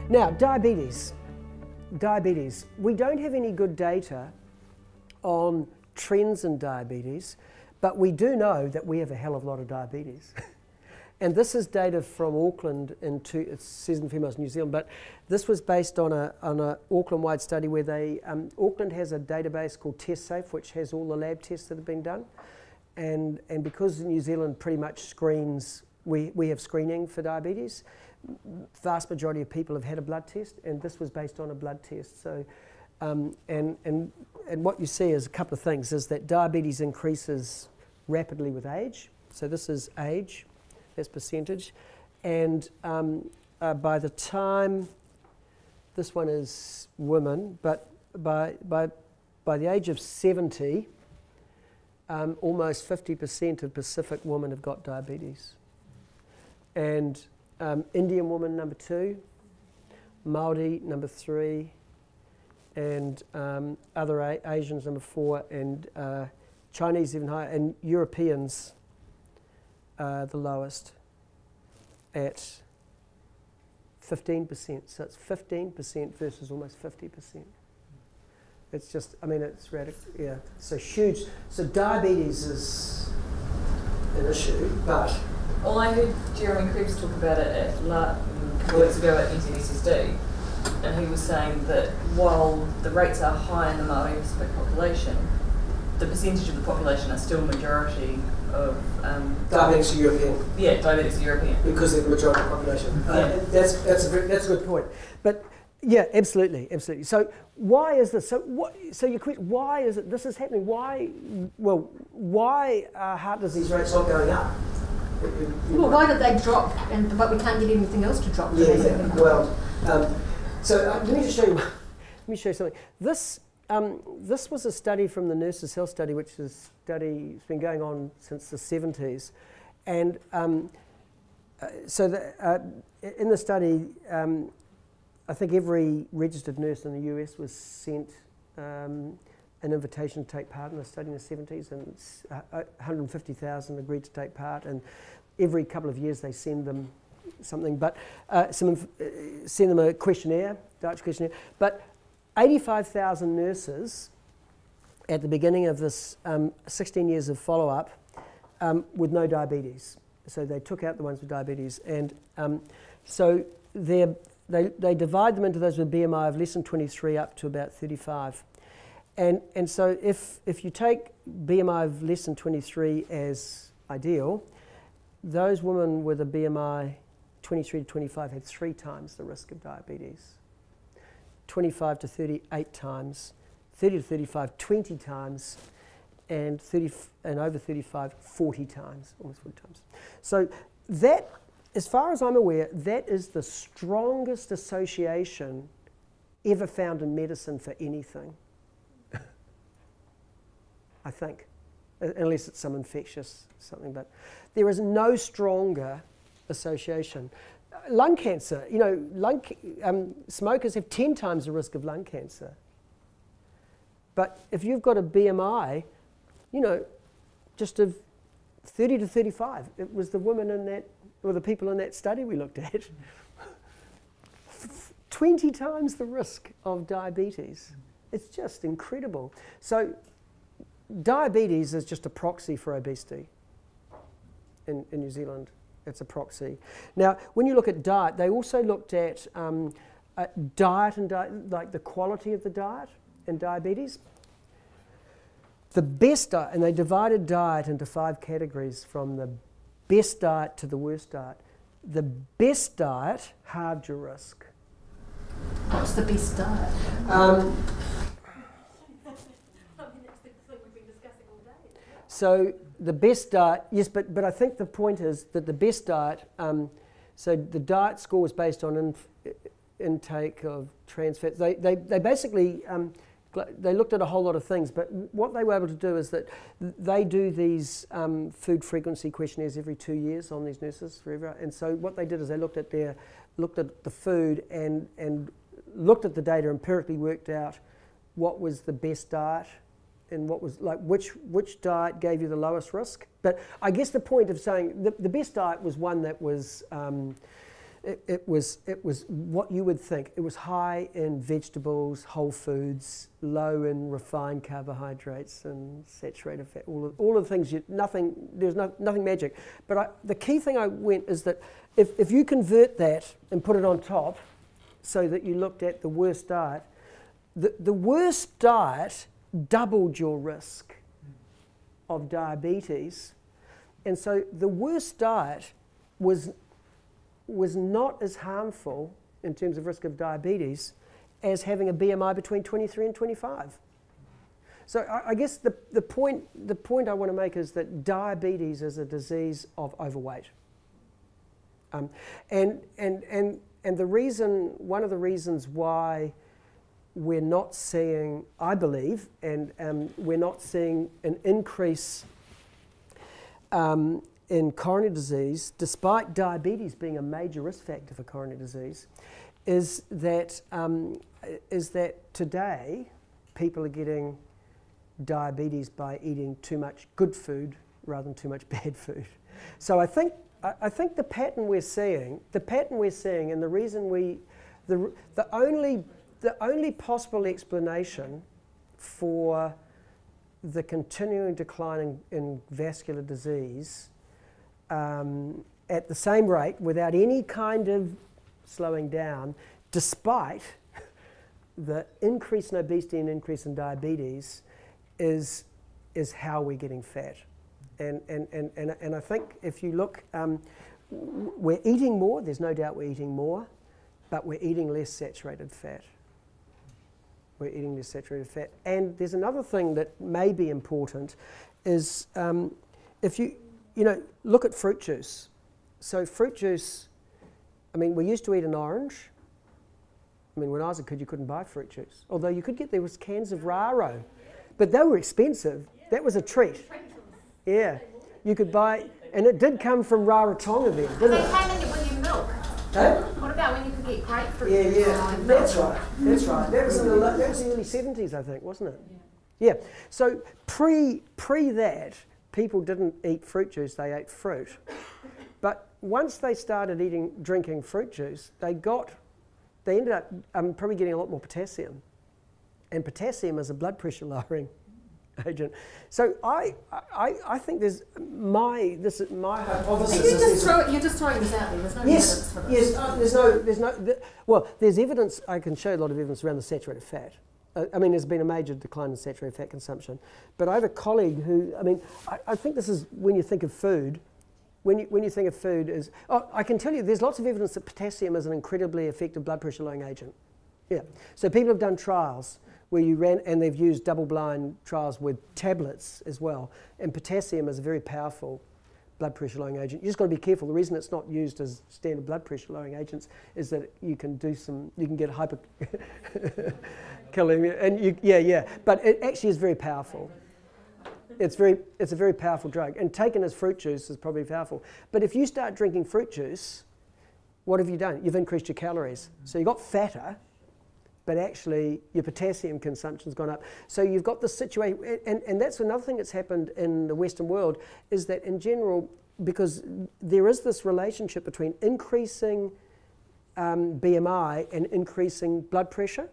Now, diabetes. Diabetes. We don't have any good data on trends in diabetes, but we do know that we have a hell of a lot of diabetes. And this is data from Auckland, it says in females New Zealand, but this was based on a Auckland-wide study where Auckland has a database called TestSafe, which has all the lab tests that have been done. And because New Zealand pretty much screens, we have screening for diabetes, vast majority of people have had a blood test, and this was based on a blood test. So, and what you see is a couple of things, is that diabetes increases rapidly with age. So this is age. As percentage, and by the time, this one is women, but by the age of 70, almost 50% of Pacific women have got diabetes. And Indian woman, number 2, Māori, number 3, and other Asians, number 4, and Chinese even higher, and Europeans the lowest at 15%. So it's 15% versus almost 50%. It's just, I mean, it's radical, yeah. So huge. So diabetes is an issue, but... Well, I heard Jeremy Krebs talk about it a couple of weeks ago at NZSSD, and he was saying that while the rates are high in the Māori Pacific population, the percentage of the population are still majority of... diabetics are European. Yeah, diabetics are European. Because they're the majority of the population. Yeah. That's a good point. But yeah, absolutely, absolutely. So why is this? So your question, why is it this is happening? Why are heart disease rates not going up? Well, why did they drop, but we can't get anything else to drop? Yeah, exactly. Well, so let me just show you. Let me show you something. This was a study from the Nurses' Health Study, which is it's been going on since the 70s. And in the study, I think every registered nurse in the US was sent an invitation to take part in the study in the 70s, and 150,000 agreed to take part, and every couple of years they send them something, but send them a questionnaire, Dutch questionnaire, but 85,000 nurses at the beginning of this 16 years of follow-up with no diabetes. So they took out the ones with diabetes, and so they divide them into those with BMI of less than 23 up to about 35. And so if you take BMI of less than 23 as ideal, those women with a BMI 23 to 25 had 3 times the risk of diabetes. 25 to 30, 8 times, 30 to 35, 20 times, and over 35, 40 times, almost 40 times. So that, as far as I'm aware, that is the strongest association ever found in medicine for anything. I think, unless it's some infectious something, but there is no stronger association. Lung cancer, you know, smokers have 10 times the risk of lung cancer. But if you've got a BMI, you know, just of 30 to 35, it was the women in that, or the people in that study we looked at, 20 times the risk of diabetes. It's just incredible. So diabetes is just a proxy for obesity in New Zealand. It's a proxy. Now, when you look at diet, they also looked at diet and like the quality of the diet and diabetes. The best diet, and they divided diet into 5 categories from the best diet to the worst diet. The best diet halved your risk. What's the best diet? So the best diet, yes, but I think the point is that the best diet, so the diet score was based on intake of trans fats. They basically, they looked at a whole lot of things, but what they were able to do is that they do these food frequency questionnaires every 2 years on these nurses forever. And so what they did is they looked at the food and looked at the data, empirically worked out what was the best diet and what was like which diet gave you the lowest risk. But I guess the point of saying the best diet was one that was it was what you would think. It was high in vegetables, whole foods, low in refined carbohydrates and saturated fat. All of the things. There's nothing magic. But the key thing I went is that if you convert that and put it on top, so that you looked at the worst diet, the worst diet doubled your risk of diabetes, and so the worst diet was not as harmful in terms of risk of diabetes as having a BMI between 23 and 25. So I guess the point I want to make is that diabetes is a disease of overweight, and the reason, one of the reasons why we're not seeing, I believe, and we're not seeing an increase in coronary disease, despite diabetes being a major risk factor for coronary disease, is that today people are getting diabetes by eating too much good food rather than too much bad food. So I think the pattern we're seeing, and the reason the only possible explanation for the continuing decline in vascular disease at the same rate, without any kind of slowing down, despite the increase in obesity and increase in diabetes, is how we're getting fat. And I think if you look, we're eating more, there's no doubt we're eating more, but we're eating less saturated fat. We're eating less saturated fat. And there's another thing that may be important is if you look at fruit juice. So fruit juice, I mean, we used to eat an orange. I mean, when I was a kid, you couldn't buy fruit juice. Although you could there was cans of Raro. But they were expensive. That was a treat. Yeah. You could buy, and it did come from Rarotonga then, didn't it? They came in it with your milk. Huh? What about when you could get grapefruit? Yeah. That's right. That was in the early 70s, I think, wasn't it? Yeah. So pre that, people didn't eat fruit juice, they ate fruit. But once they started drinking fruit juice, they ended up probably getting a lot more potassium. And potassium is a blood pressure lowering agent. So I think this is my hypothesis. You're just throwing this out there. There's no evidence for this. Yes. There's evidence. I can show a lot of evidence around the saturated fat. I mean, there's been a major decline in saturated fat consumption. But I have a colleague who, I think this is when you think of food. When you think of food I can tell you there's lots of evidence that potassium is an incredibly effective blood pressure lowering agent. Yeah. So people have done trials where and they've used double-blind trials with tablets as well. And potassium is a very powerful blood pressure lowering agent. You just got to be careful. The reason it's not used as standard blood pressure lowering agents is that you can get hyperkalemia, and but it actually is very powerful. It's a very powerful drug, and taken as fruit juice is probably powerful. But if you start drinking fruit juice, what have you done? You've increased your calories. So you got fatter, but actually your potassium consumption's gone up. So you've got this situation, and that's another thing that's happened in the Western world, is that in general, because there is this relationship between increasing BMI and increasing blood pressure,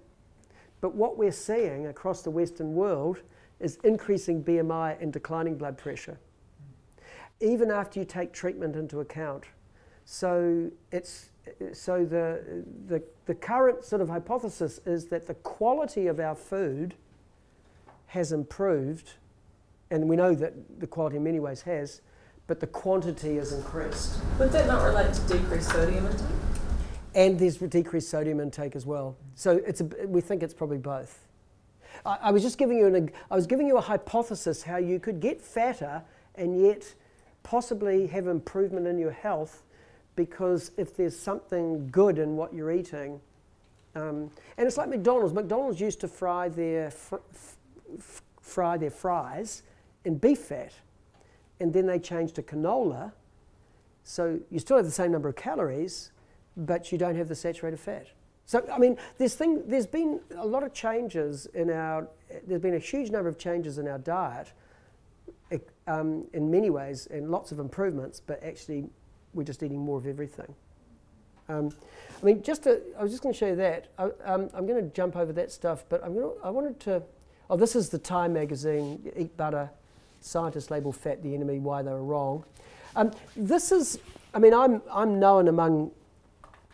but what we're seeing across the Western world is increasing BMI and declining blood pressure, even after you take treatment into account. So the current sort of hypothesis is that the quality of our food has improved, and we know that the quality in many ways has, but the quantity has increased. Would that not relate to decreased sodium intake? And there's decreased sodium intake as well. So we think it's probably both. I was just giving you a hypothesis how you could get fatter and yet possibly have improvement in your health, because if there's something good in what you're eating, and it's like McDonald's. McDonald's used to fry their fries in beef fat, and then they changed to canola, so you still have the same number of calories, but you don't have the saturated fat. So, I mean, there's been a lot of changes there's been a huge number of changes in our diet in many ways, and lots of improvements, but actually we're just eating more of everything. I mean, I was just going to show you that. I'm going to jump over that stuff, but I wanted to. Oh, this is the Time magazine. Eat butter. Scientists label fat the enemy. Why they were wrong. This is. I mean, I'm known among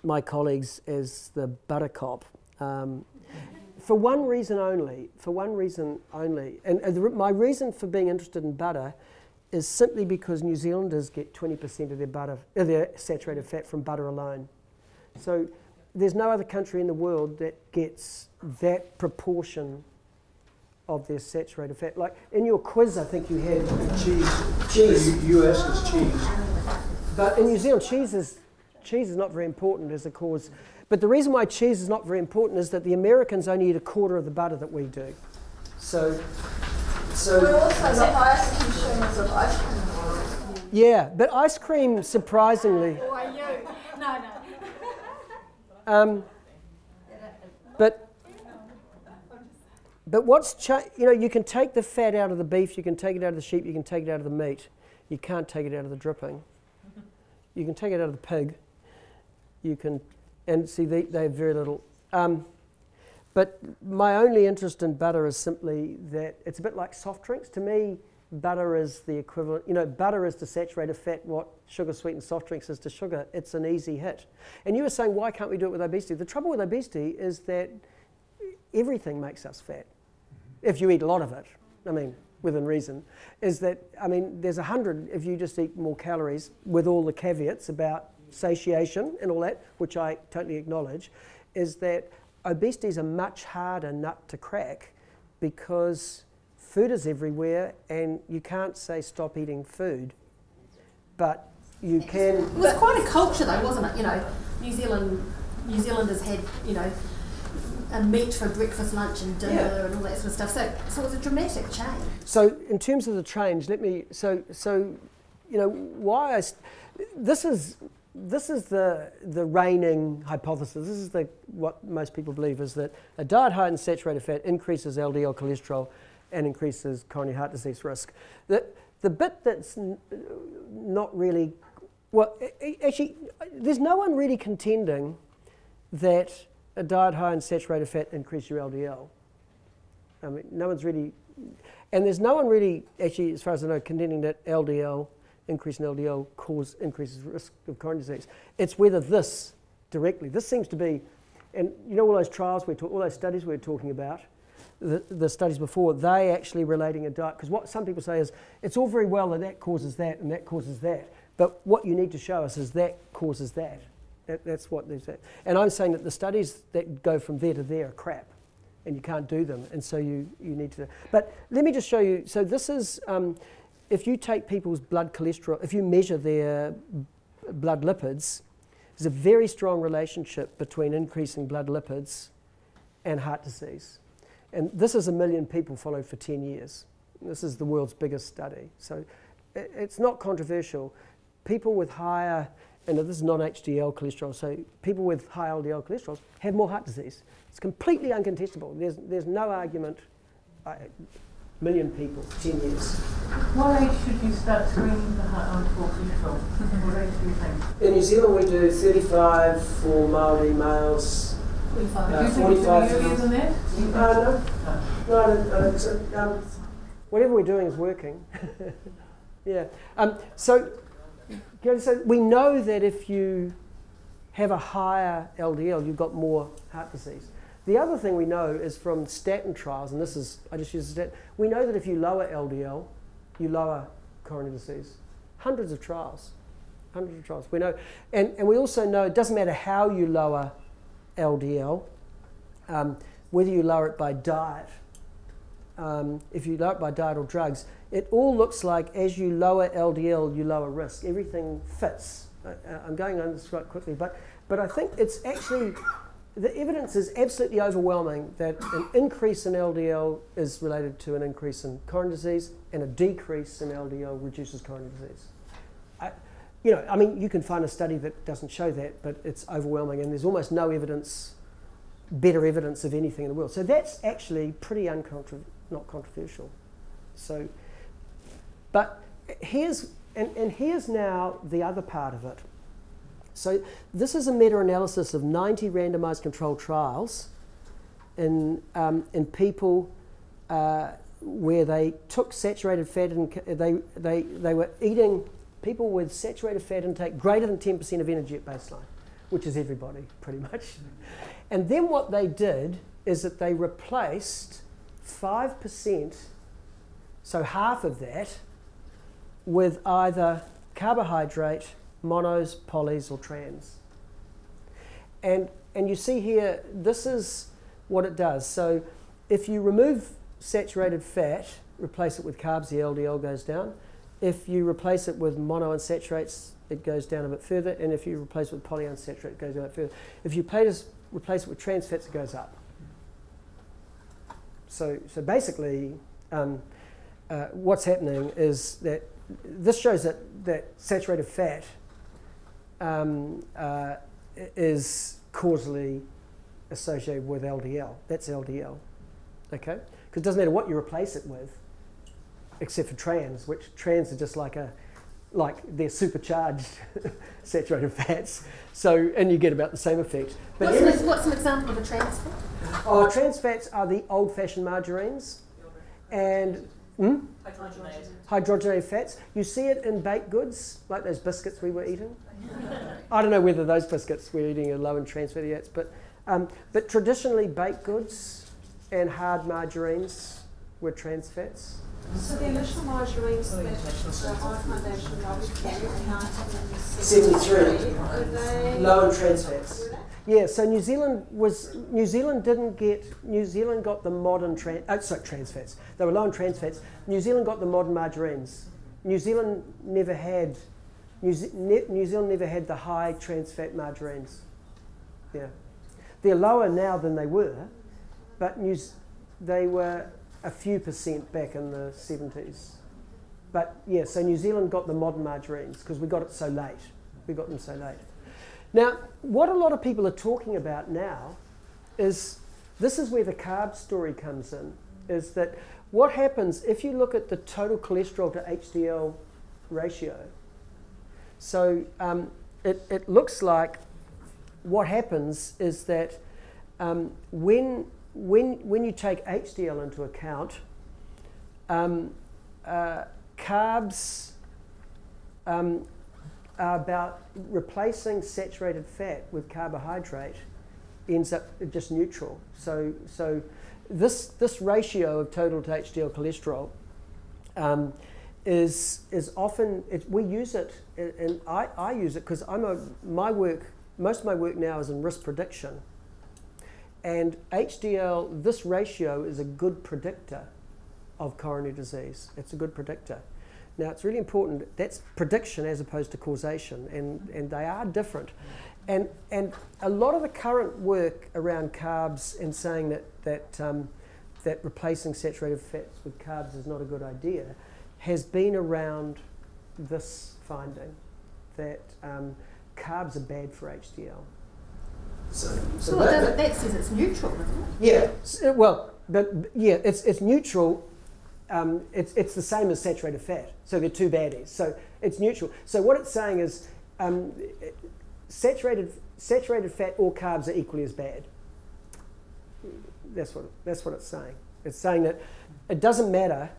my colleagues as the butter cop. For one reason only. And my reason for being interested in butter is simply because New Zealanders get 20% of their saturated fat from butter alone. So there's no other country in the world that gets that proportion of their saturated fat. Like in your quiz, I think you had cheese. You asked us cheese. But in New Zealand, cheese is not very important as a cause. But the reason why cheese is not very important is that the Americans only eat a quarter of the butter that we do. So we're also the highest consumers of ice cream. Yeah, but ice cream, surprisingly. Or are you? No. But what's you can take the fat out of the beef, you can take it out of the sheep, you can take it out of the meat. You can't take it out of the dripping. You can take it out of the pig. You can, and see they have very little. But my only interest in butter is simply that it's a bit like soft drinks. To me, butter is the equivalent. Butter is to saturated fat what sugar sweetened soft drinks is to sugar. It's an easy hit. And you were saying, why can't we do it with obesity? The trouble with obesity is that everything makes us fat. If you eat a lot of it, I mean, within reason, is that, I mean, there's 100 if you just eat more calories with all the caveats about satiation and all that, which I totally acknowledge, is that obesity is a much harder nut to crack because food is everywhere and you can't say stop eating food, but you can. It was quite a culture though, wasn't it? New Zealanders had, a meat for breakfast, lunch and dinner and all that sort of stuff. So it was a dramatic change. So in terms of the change, this is the reigning hypothesis. This is what most people believe is that a diet high in saturated fat increases LDL cholesterol and increases coronary heart disease risk. The bit that's not really, actually, there's no one really contending that a diet high in saturated fat increases your LDL. I mean, no one's really, and there's no one really, actually, as far as I know, contending that increase in LDL increases risk of coronary disease. It's whether this seems to be, and all those trials all those studies we were talking about, the studies before, they actually relating a diet, because what some people say is, it's all very well that causes that and that causes that, but what you need to show us is that causes that. That's what they say. And I'm saying that the studies that go from there to there are crap, and you can't do them, and so you need to. But let me just show you. So this is, if you take people's blood cholesterol, if you measure their blood lipids, there's a very strong relationship between increasing blood lipids and heart disease. And this is 1 million people followed for 10 years. This is the world's biggest study. So it's not controversial. People with higher, and this is non-HDL cholesterol, so people with high LDL cholesterol have more heart disease. It's completely uncontestable. There's no argument. 1 million people, 10 years. What age should you start screening for cholesterol? What age do you think? In New Zealand we do 35 for Māori males. 45. 45 earlier than that? No, whatever we're doing is working. Yeah. So we know that if you have a higher LDL, you've got more heart disease. The other thing we know is from statin trials, and I just use a statin, we know that if you lower LDL, you lower coronary disease. Hundreds of trials. We know, and we also know it doesn't matter how you lower LDL, whether you lower it by diet, if you lower it by diet or drugs, it all looks like as you lower LDL, you lower risk. Everything fits. I'm going on this quite quickly, but I think it's actually, the evidence is absolutely overwhelming that an increase in LDL is related to an increase in coronary disease, and a decrease in LDL reduces coronary disease. I mean, you can find a study that doesn't show that, but it's overwhelming, and there's almost no evidence, better evidence of anything in the world. So that's actually pretty not controversial. So, but here's now the other part of it. So this is a meta-analysis of 90 randomized controlled trials in people where they took saturated fat and they were eating people with saturated fat intake greater than 10% of energy at baseline, which is everybody pretty much. And then what they did is that they replaced 5%, so half of that, with either carbohydrate, monos, polys, or trans. And you see here, this is what it does. So if you remove saturated fat, replace it with carbs, the LDL goes down. If you replace it with monounsaturates, it goes down a bit further. And if you replace it with polyunsaturates, it goes down a bit further. If you replace it with trans fats, it goes up. So basically, what's happening is that this shows that saturated fat is causally associated with LDL. That's LDL, okay? Because it doesn't matter what you replace it with, except for trans, which trans are just like they're supercharged saturated fats. So, and you get about the same effect. But what's an example of a trans fat? Oh, trans fats are the old-fashioned margarines and hydrogenated fats. You see it in baked goods, like those biscuits we were eating. I don't know whether those biscuits we're eating are low in trans fatty acids, but traditionally baked goods and hard margarines were trans fats. So the initial margarines that the High Foundation counted in 73 low in trans fats. Yeah, so New Zealand got the modern trans fats. They were low in trans fats. New Zealand got the modern margarines. New Zealand never had the high trans fat margarines. Yeah, they're lower now than they were, but they were a few percent back in the 70s. But yeah, so New Zealand got the modern margarines because we got it so late. We got them so late. Now, what a lot of people are talking about now is, this is where the carb story comes in, is that what happens if you look at the total cholesterol to HDL ratio. So it looks like what happens is that when you take HDL into account, carbs are about replacing saturated fat with carbohydrate ends up just neutral. So this ratio of total to HDL cholesterol is often, we use it, and I use it because most of my work now is in risk prediction. And HDL, this ratio is a good predictor of coronary disease. It's a good predictor. Now, it's really important, that's prediction as opposed to causation, and they are different. And a lot of the current work around carbs and saying that replacing saturated fats with carbs is not a good idea has been around this finding, that carbs are bad for HDL. So that says it's neutral, doesn't it? Yeah, well, but yeah, it's neutral. It's the same as saturated fat, so they're two baddies. So it's neutral. So what it's saying is saturated fat or carbs are equally as bad. That's what it's saying. It's saying that it doesn't matter.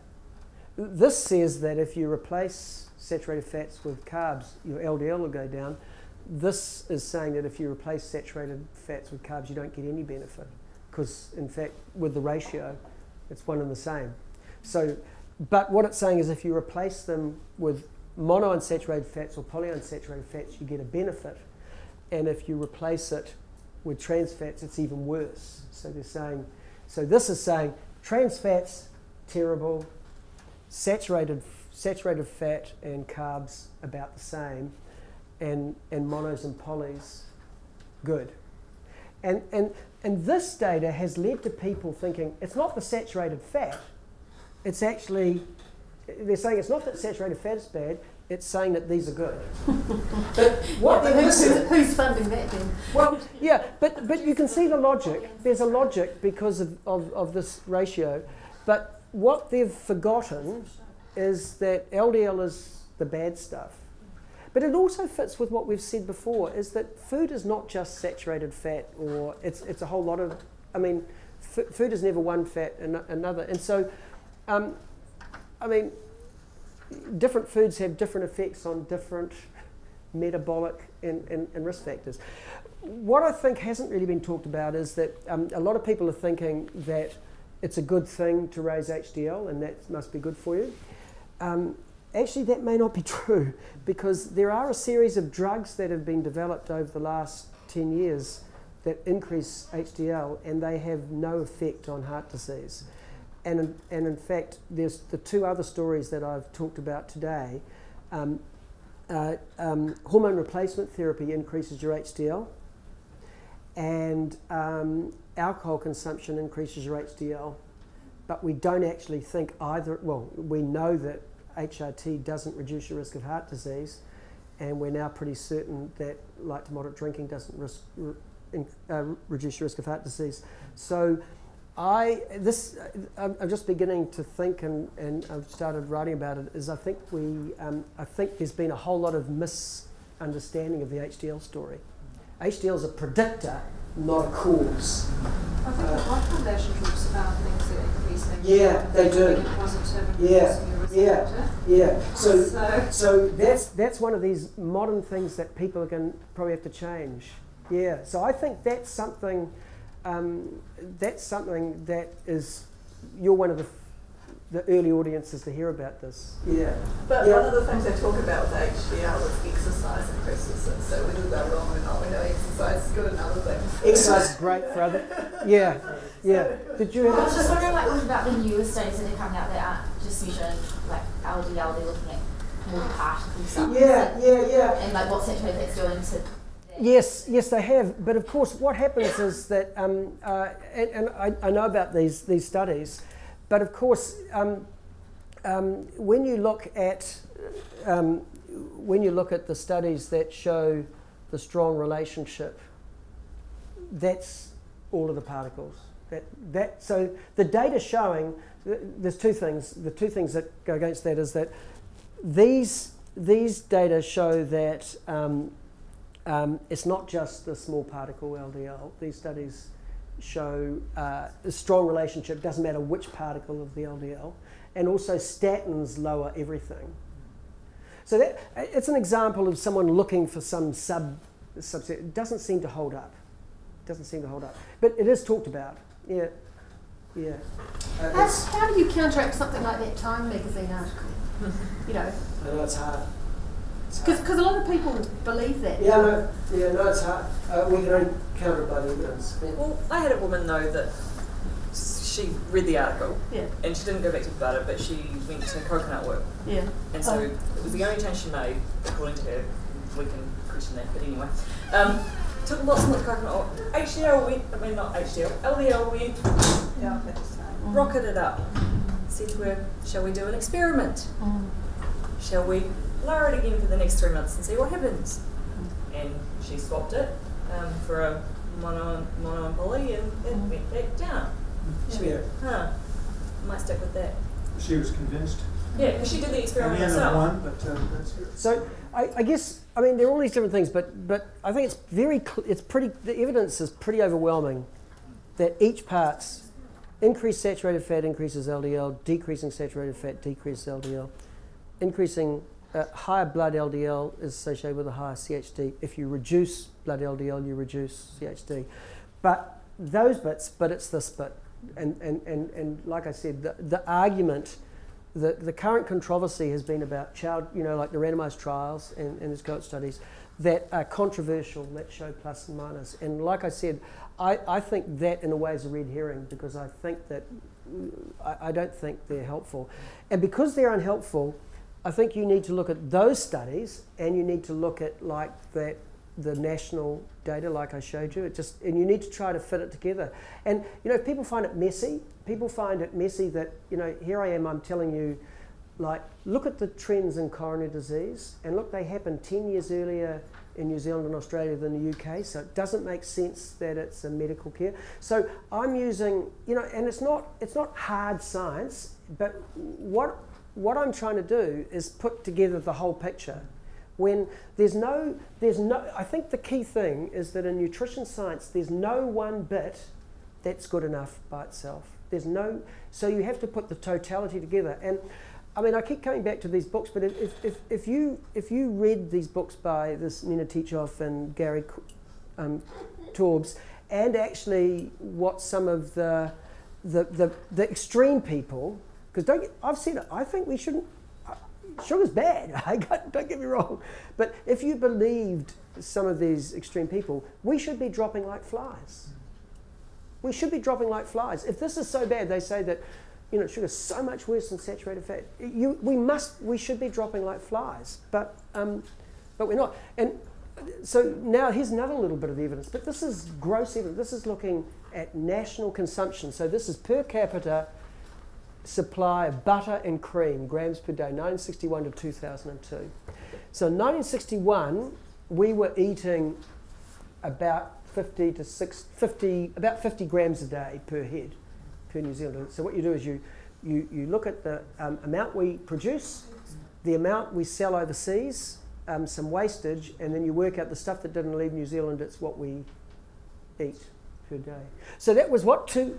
This says that if you replace saturated fats with carbs, your LDL will go down. This is saying that if you replace saturated fats with carbs, you don't get any benefit, because in fact, with the ratio, it's one and the same. So, but what it's saying is if you replace them with monounsaturated fats or polyunsaturated fats, you get a benefit. And if you replace it with trans fats, it's even worse. So they're saying, so this is saying trans fats, terrible, saturated fat and carbs about the same, and monos and polys, good. And this data has led to people thinking it's not the saturated fat, it's actually, they're saying it's not that saturated fat is bad, it's saying that these are good. Who's funding that then? Well, yeah, but you can see the logic. There's a logic because of this ratio. But what they've forgotten is that LDL is the bad stuff. But it also fits with what we've said before, is that food is not just saturated fat, or it's a whole lot of, I mean, food is never one fat and another. And so, I mean, different foods have different effects on different metabolic and risk factors. What I think hasn't really been talked about is that a lot of people are thinking that it's a good thing to raise HDL and that must be good for you. Actually, that may not be true, because there are a series of drugs that have been developed over the last 10 years that increase HDL, and they have no effect on heart disease. And in fact, there's the two other stories that I've talked about today. Hormone replacement therapy increases your HDL, and alcohol consumption increases your HDL. But we don't actually think either, well, we know that HRT doesn't reduce your risk of heart disease, and we're now pretty certain that light to moderate drinking doesn't reduce your risk of heart disease. So I'm just beginning to think, and I've started writing about it, is I think there's been a whole lot of misunderstanding of the HDL story. HDL is a predictor, not a cause. I think the Blood Foundation talks about things that increase things. Yeah, they do. Yeah. So that's one of these modern things that people are going to probably have to change. Yeah. So I think that's something that is, you're one of the early audiences to hear about this. Yeah. But one of the things they talk about with HDL is exercise increases it. So we do that wrong and not. We know exercise is good and other things. Exercise is great for other. Yeah. Did you have? I was just wondering, like, what about the newer studies that are coming out that aren't just measuring like LDL? They're looking at more particle stuff. Yeah. And like what saturated fat's doing to. Yes, they have. But of course, what happens is that, and I know about these studies, but of course, when you look at the studies that show the strong relationship, that's all of the particles. So the data showing, there's two things. The two things that go against that is that these data show that it's not just the small particle LDL. These studies show a strong relationship, doesn't matter which particle of the LDL, and also statins lower everything. So that it's an example of someone looking for some subset. It doesn't seem to hold up. But it is talked about. Yeah. How do you counteract something like that Time magazine article? You know. I know it's hard. Because a lot of people believe that. No, it's hard. We can only counter it by the evidence. Yeah. Well, I had a woman know that she read the article, and she didn't go back to butter, but she went to coconut work. Yeah. And so it was the only change she made, according to her. We can question that, but anyway. Took lots of coconut oil. HDL went, not HDL, LDL went. Yeah, rocketed up. Said to her, shall we do an experiment? Shall we lower it again for the next 3 months and see what happens? And she swapped it for a mono and poly, and it went back down. She went, might stick with that. She was convinced. Yeah, because she did the experiment herself. That's good. So I guess, I mean, there are all these different things, but I think the evidence is pretty overwhelming that each part's increased saturated fat increases LDL, decreasing saturated fat decreases LDL, increasing higher blood LDL is associated with a higher CHD. If you reduce blood LDL, you reduce CHD. But those bits, but it's this bit. And like I said, the argument, the current controversy has been about like the randomized trials and its cohort studies that are controversial, that show plus and minus. And like I said, I think that in a way is a red herring, because I think that, I don't think they're helpful. And because they're unhelpful, I think you need to look at those studies, and you need to look at like the national data, like I showed you. And you need to try to fit it together. And if people find it messy, that here I am, I'm telling you, like, look at the trends in coronary disease, and look, they happened 10 years earlier in New Zealand and Australia than the UK, so it doesn't make sense that it's a medical care. So I'm using, and it's not hard science, but what I'm trying to do is put together the whole picture. when I think the key thing is that in nutrition science, there's no one bit that's good enough by itself. So you have to put the totality together. And I mean, I keep coming back to these books, but if you read these books by this Nina Teachoff and Gary Torbs, and actually what some of the extreme people, because I've said it, I think we shouldn't. Sugar's bad. Don't get me wrong, but if you believed some of these extreme people, we should be dropping like flies. We should be dropping like flies. If this is so bad, they say that, you know, sugar's so much worse than saturated fat. We should be dropping like flies, but we're not. And so now here's another little bit of evidence, but this is gross evidence. This is looking at national consumption. So this is per capita supply of butter and cream, grams per day, 1961 to 2002. So in 1961, we were eating about 50 grams a day per head, per New Zealander. So what you do is you look at the amount we produce, the amount we sell overseas, some wastage, and then you work out the stuff that didn't leave New Zealand. It's what we eat per day. So that was what, 2,000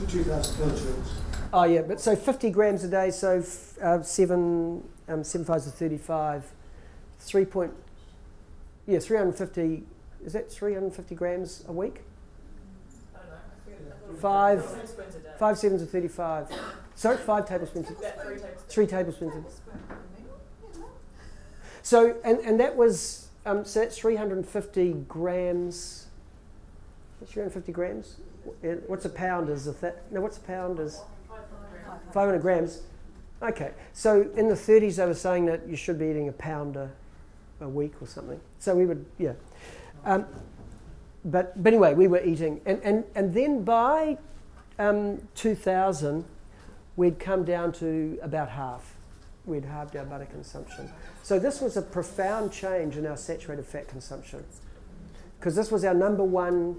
kilojoules. Oh yeah, but so 50 grams a day, so 7 5s are 35, 350, is that 350 grams a week? I don't know. 5 tablespoons a day. 5 7s are 35. Sorry, 5 tablespoons. About 3 tablespoons. 3 tablespoons. So, and that was, so that's 350 grams. What's 350 grams? What's a pound is of that? No, what's a pound is? 500 grams. Okay, so in the 30s they were saying that you should be eating a pound a week or something. So we would, yeah. But anyway, we were eating, and then by 2000, we'd come down to about half. We'd halved our butter consumption. So this was a profound change in our saturated fat consumption, because this was our number one.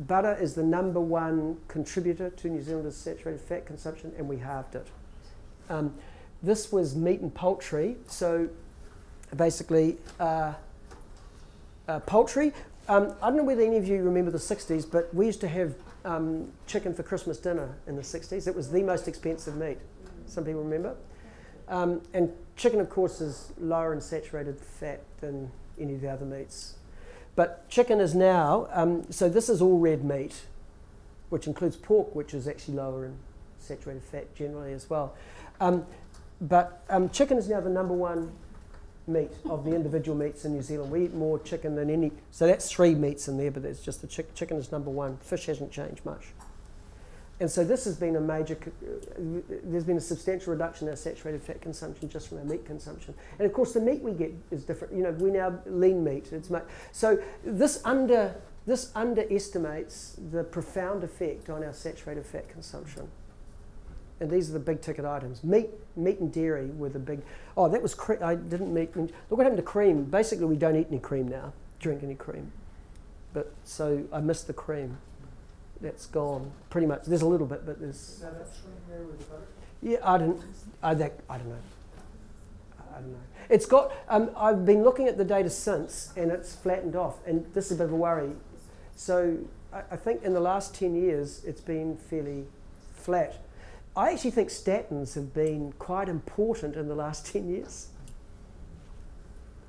Butter is the number one contributor to New Zealanders' saturated fat consumption, and we halved it. This was meat and poultry, so basically poultry. I don't know whether any of you remember the 60s, but we used to have chicken for Christmas dinner in the 60s. It was the most expensive meat. Some people remember. And chicken, of course, is lower in saturated fat than any of the other meats. But chicken is now, so this is all red meat, which includes pork, which is actually lower in saturated fat generally as well. But chicken is now the number one meat of the individual meats in New Zealand. We eat more chicken than any, so that's 3 meats in there, but it's just the chicken is number one. Fish hasn't changed much. And so this has been a major, there's been a substantial reduction in our saturated fat consumption just from our meat consumption. And of course the meat we get is different. You know, we now lean meat. So this underestimates the profound effect on our saturated fat consumption. And these are the big ticket items. Meat and dairy were the big, oh that was, I didn't meet, look what happened to cream. Basically we don't eat any cream now, drink any cream. But so I missed the cream. That's gone pretty much. There's a little bit, but there's. Now that's showing there with the butter? Yeah, I don't know. It's got. I've been looking at the data since, and it's flattened off. And this is a bit of a worry. So I think in the last 10 years, it's been fairly flat. I actually think statins have been quite important in the last 10 years.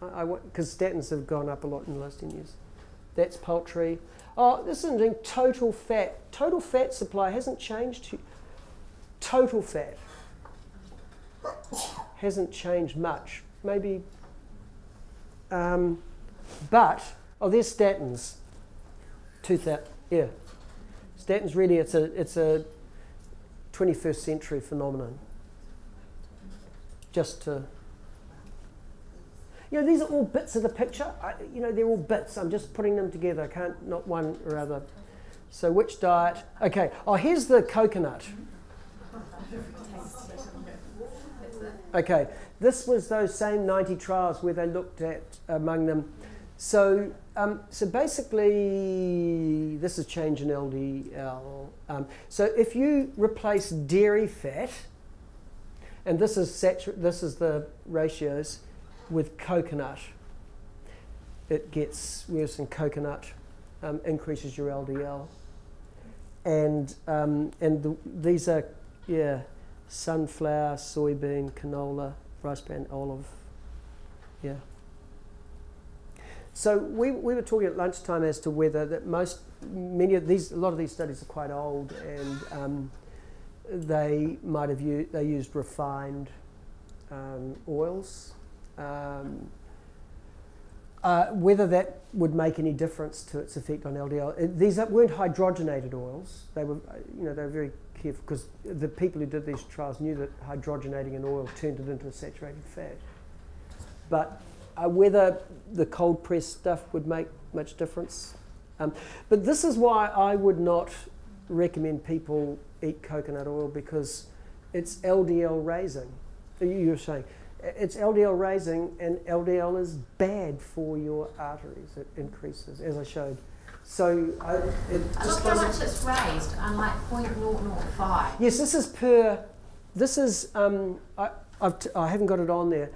Because statins have gone up a lot in the last 10 years. That's poultry. Oh, this is interesting. Total fat. Total fat supply hasn't changed. Total fat hasn't changed much. Maybe. But, oh, there's statins. 2000, yeah. Statins really, it's a 21st century phenomenon. Just to. You know, these are all bits of the picture. You know, they're all bits. I'm just putting them together. I can't, not one or other. So which diet? Okay. Oh, here's the coconut. Okay. This was those same 90 trials where they looked at among them. So, so basically, this is change in LDL. So if you replace dairy fat, and this is the ratios. with coconut, it gets worse in coconut, increases your LDL. And these are, sunflower, soybean, canola, rice bran, olive, So we were talking at lunchtime as to whether that a lot of these studies are quite old, and they might have used refined oils. Whether that would make any difference to its effect on LDL. These weren't hydrogenated oils. They were, they were very careful, because the people who did these trials knew that hydrogenating an oil turned it into a saturated fat. But whether the cold press stuff would make much difference. But this is why I would not recommend people eat coconut oil, because it's LDL raising. You were saying it's LDL raising, and LDL is bad for your arteries. It increases, as I showed. So look how much it's raised, unlike 0.005. Yes, this is per. This is I haven't got it on there.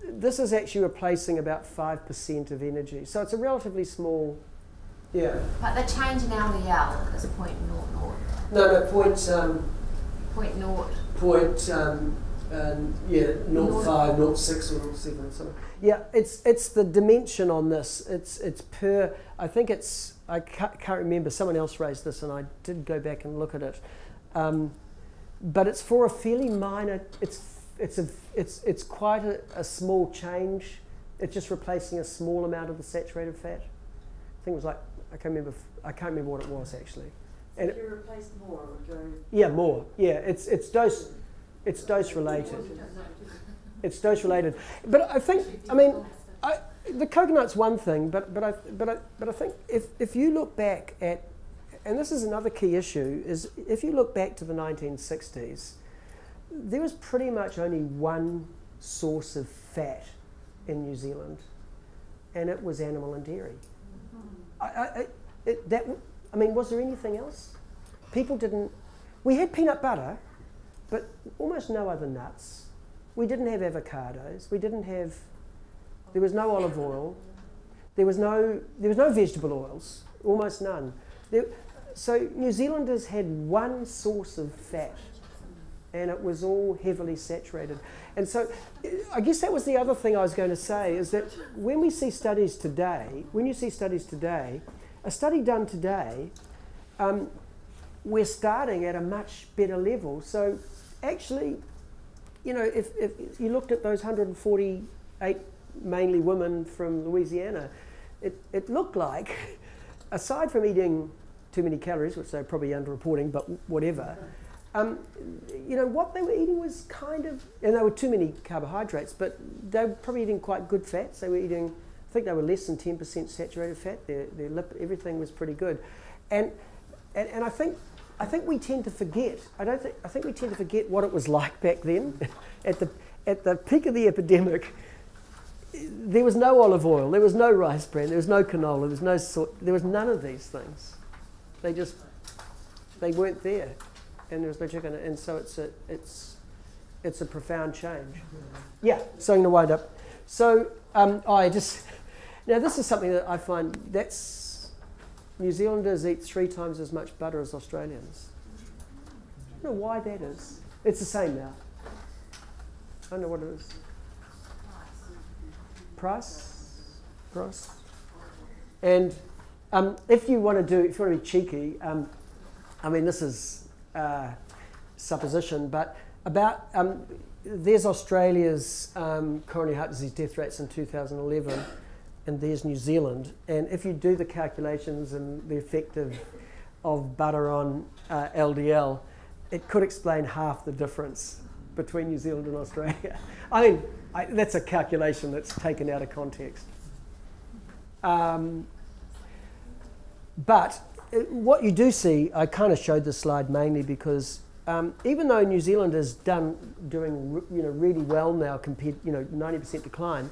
This is actually replacing about 5% of energy, so it's a relatively small. Yeah. But the change in LDL is 0.00. No, point. 0.0. Point. 0.5, 0.6 or 0.7 or something. Yeah, it's the dimension on this. It's per. I think it's. I can't remember. Someone else raised this, and I did go back and look at it. But it's for a fairly minor. It's quite a small change. It's just replacing a small amount of the saturated fat. I think it was like I can't remember what it was actually. So if you replace more, it would go. Yeah, more. Yeah, it's dose related. It's dose related. But I think the coconut's one thing, but I think if you look back at, and this is another key issue, is if you look back to the 1960s, there was pretty much only one source of fat in New Zealand, and it was animal and dairy. Was there anything else? People didn't. We had peanut butter, but almost no other nuts. We didn't have avocados. There was no olive oil. There was no vegetable oils. Almost none. So New Zealanders had one source of fat, and it was all heavily saturated. And so I guess that was the other thing I was going to say, is that when you see studies today, a study done today, we're starting at a much better level. So actually, if you looked at those 148 mainly women from Louisiana, it looked like, aside from eating too many calories, which they're probably underreporting, but whatever, what they were eating was kind of, and they were too many carbohydrates, but they were probably eating quite good fats. They were eating, I think they were less than 10% saturated fat. Their lipid, everything was pretty good, and I think we tend to forget. I think we tend to forget what it was like back then. At the peak of the epidemic, there was no olive oil, there was no rice bran, there was no canola, there was none of these things. They weren't there, and there was no chicken, and so it's a profound change. Yeah, so I'm going to wind up. So now this is something that I find New Zealanders eat 3 times as much butter as Australians. I don't know why that is. It's the same now. I don't know what it is. Price. And if you want to be cheeky, this is supposition, but about there's Australia's coronary heart disease death rates in 2011, and there's New Zealand. And if you do the calculations and the effect of butter on LDL, it could explain half the difference between New Zealand and Australia. That's a calculation that's taken out of context. But what you do see, I kind of showed this slide mainly because even though New Zealand is doing really well now compared, 90% decline,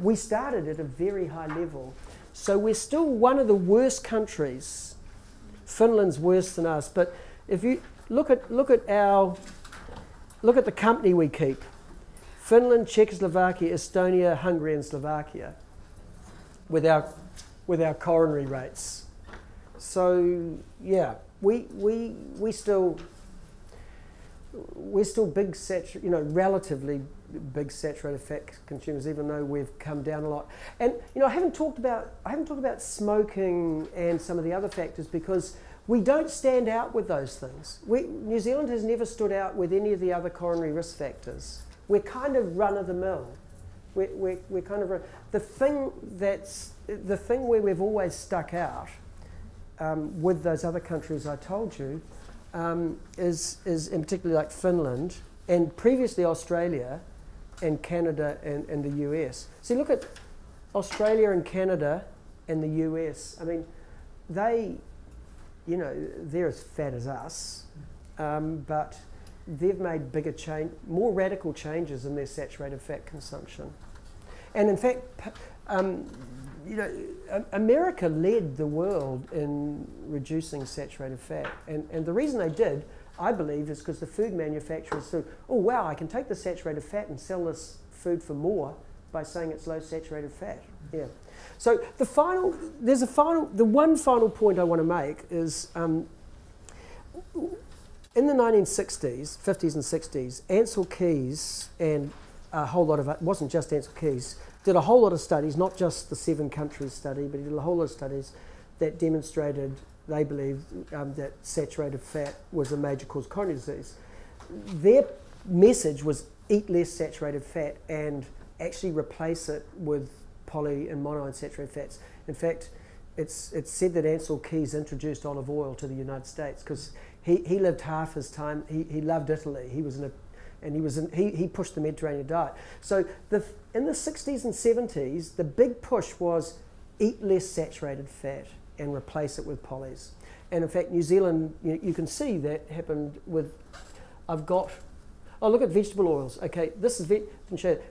we started at a very high level. So we're still one of the worst countries. Finland's worse than us, but if you look at the company we keep, Finland, Czechoslovakia, Estonia, Hungary and Slovakia with our coronary rates. So yeah, we're still big relatively big saturated fat consumers, even though we've come down a lot. And I haven't talked about smoking and some of the other factors because we don't stand out with those things. New Zealand has never stood out with any of the other coronary risk factors. We're kind of run of the mill. We're kind of the thing where we've always stuck out with those other countries I told you is in particularly like Finland and previously Australia and Canada and the US. See, look at Australia and Canada and the US. I mean, they're as fat as us, but they've made more radical changes in their saturated fat consumption. And in fact, America led the world in reducing saturated fat. And the reason they did, I believe, is because the food manufacturers said, oh wow, I can take the saturated fat and sell this food for more by saying it's low saturated fat. Yeah. So the one final point I want to make is in the 1960s, 50s and 60s, Ansel Keys and a whole lot of it wasn't just Ansel Keys, did a whole lot of studies, not just the 7 countries study, but he did a whole lot of studies that demonstrated, they believed, that saturated fat was a major cause of coronary disease. Their message was eat less saturated fat and actually replace it with poly and monounsaturated fats. In fact, it's said that Ansel Keys introduced olive oil to the United States because he lived half his time. He loved Italy. He pushed the Mediterranean diet. So in the 60s and 70s, the big push was eat less saturated fat and replace it with polys. And in fact, New Zealand, you can see that happened with. Look at vegetable oils. Okay, this is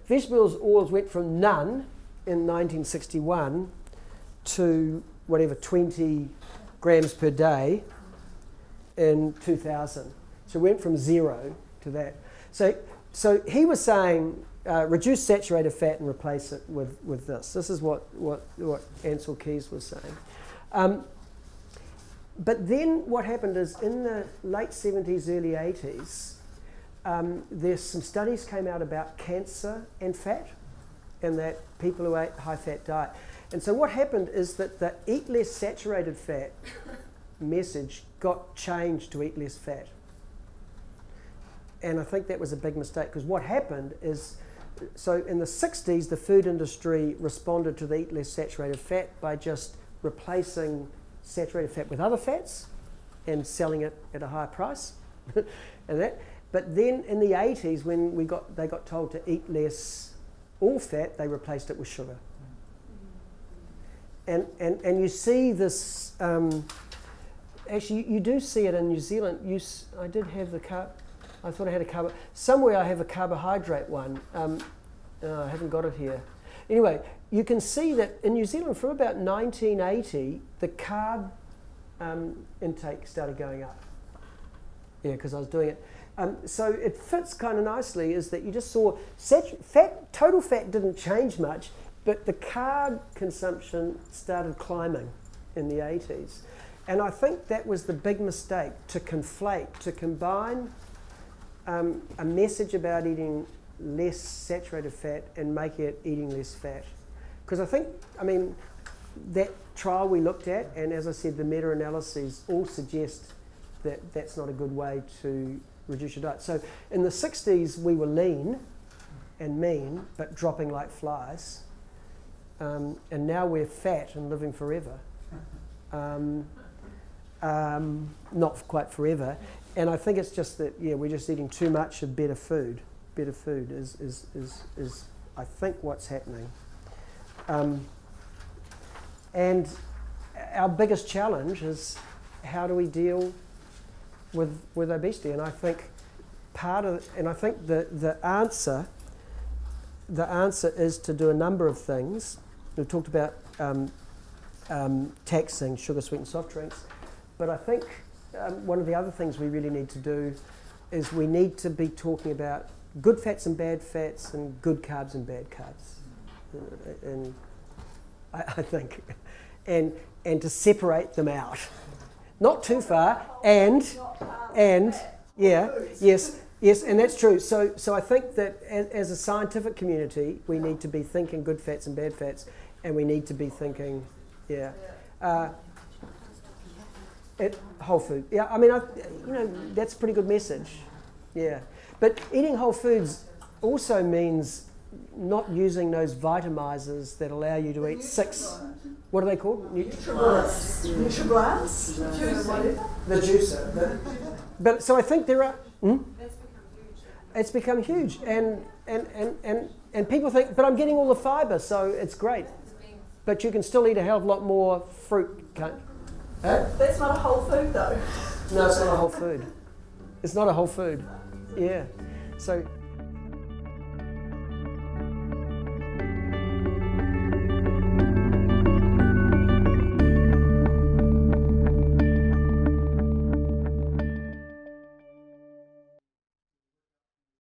vegetable oils went from none in 1961 to whatever 20 grams per day in 2000. So we went from 0 to that. So he was saying reduce saturated fat and replace it with this. This is what Ansel Keys was saying. But then what happened is in the late 70s, early 80s, there's some studies came out about cancer and fat, and that people who ate high-fat diet. And so what happened is that the eat less saturated fat message got changed to eat less fat. And I think that was a big mistake because what happened is, so in the 60s, the food industry responded to the eat less saturated fat by just replacing saturated fat with other fats and selling it at a higher price. But then in the 80s, when they got told to eat less all fat, they replaced it with sugar. And you see this, actually you do see it in New Zealand. I did have the I thought I had a somewhere I have a carbohydrate one. I haven't got it here. Anyway, you can see that in New Zealand from about 1980, the carb intake started going up. Yeah, because I was doing it. So it fits kind of nicely is that you just saw total fat didn't change much, but the carb consumption started climbing in the 80s. And I think that was the big mistake, to combine a message about eating less saturated fat and make it eating less fat. Because that trial we looked at, and as I said, the meta-analyses all suggest that that's not a good way to reduce your diet. So in the 60s, we were lean and mean, but dropping like flies. And now we're fat and living forever. Not quite forever. And I think it's just that, we're just eating too much of better food. Better food is I think, what's happening. And our biggest challenge is how do we deal with obesity? And I think the answer is to do a number of things. We've talked about taxing sugar, sweet and soft drinks, but I think one of the other things we really need to do is we need to be talking about good fats and bad fats and good carbs and bad carbs. And I think, and to separate them out. Not too far, and yeah, yes, and that's true. So I think that as a scientific community, we need to be thinking good fats and bad fats, and we need to be thinking, whole food. Yeah, I mean, that's a pretty good message. Yeah, but eating whole foods also means not using those vitamizers that allow you to eat 6. What are they called? Nutribrands. The juicer. But so I think there are. It's become huge, and people think, but I'm getting all the fibre, so it's great. But you can still eat a hell of a lot more fruit, can't you? Huh? That's not a whole food, though. No, it's not a whole food. It's not a whole food. Yeah. So.